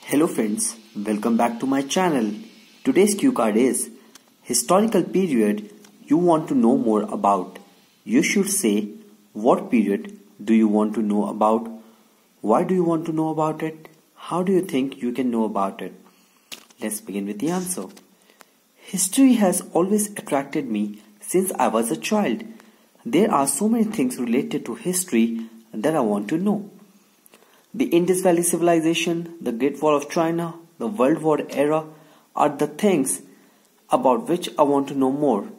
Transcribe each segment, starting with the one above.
Hello friends, welcome back to my channel. Today's cue card is historical period you want to know more about. You should say what period do you want to know about, why do you want to know about it, how do you think you can know about it. Let's begin with the answer. History has always attracted me since I was a child. There are so many things related to history that I want to know. The Indus Valley Civilization, the Great Wall of China, the World War era are the things about which I want to know more.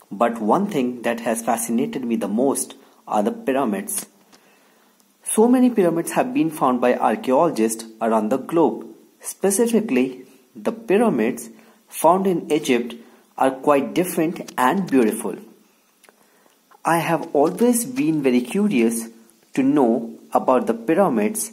But one thing that has fascinated me the most are the pyramids. So many pyramids have been found by archaeologists around the globe. Specifically, the pyramids found in Egypt are quite different and beautiful. I have always been very curious to know about the pyramids.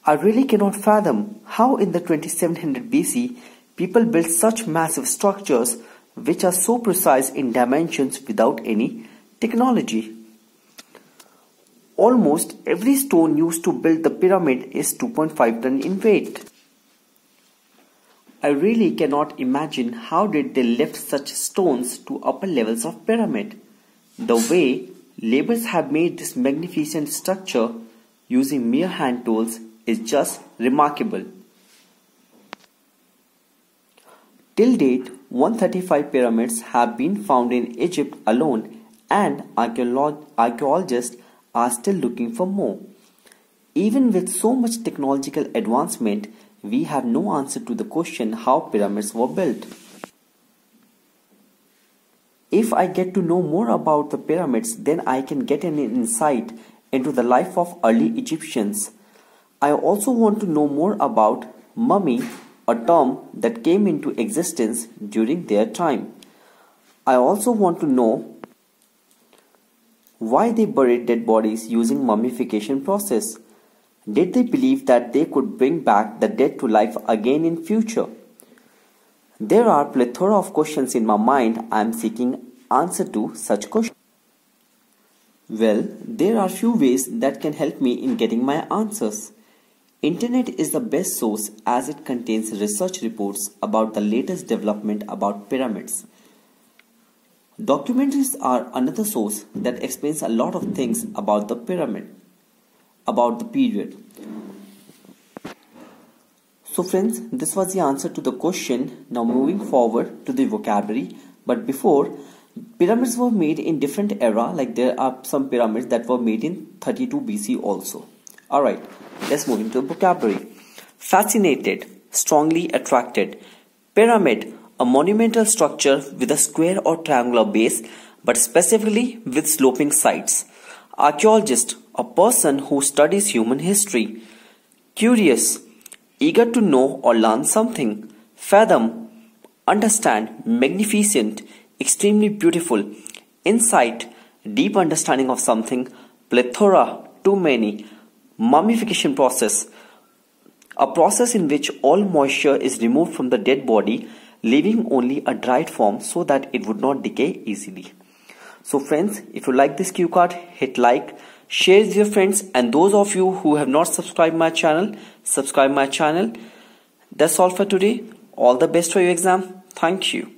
I really cannot fathom how in the 2700 BC people built such massive structures which are so precise in dimensions without any technology. Almost every stone used to build the pyramid is 2.5 ton in weight. I really cannot imagine how did they lift such stones to upper levels of pyramid. The way laborers have made this magnificent structure using mere hand tools is just remarkable. Till date, 135 pyramids have been found in Egypt alone, and archaeologists are still looking for more. Even with so much technological advancement, we have no answer to the question how pyramids were built. If I get to know more about the pyramids, then I can get an insight into the life of early Egyptians. I also want to know more about mummy, a term that came into existence during their time. I also want to know why they buried dead bodies using mummification process. Did they believe that they could bring back the dead to life again in future? There are plethora of questions in my mind. I am seeking answer to such questions. Well, there are few ways that can help me in getting my answers. Internet is the best source as it contains research reports about the latest development about pyramids. Documentaries are another source that explains a lot of things about the pyramid, about the period. So friends, this was the answer to the question. Now moving forward to the vocabulary. But before, pyramids were made in different era, like there are some pyramids that were made in 32 BC also. Alright, let's move into vocabulary. Fascinated, strongly attracted. Pyramid, a monumental structure with a square or triangular base, but specifically with sloping sides. Archaeologist, a person who studies human history. Curious, eager to know or learn something. Fathom, understand, magnificent, extremely beautiful. Insight, deep understanding of something. Plethora, too many. Mummification process, a process in which all moisture is removed from the dead body, leaving only a dried form so that it would not decay easily. So friends, if you like this cue card, hit like, share with your friends, and those of you who have not subscribed my channel, subscribe my channel. That's all for today. All the best for your exam. Thank you.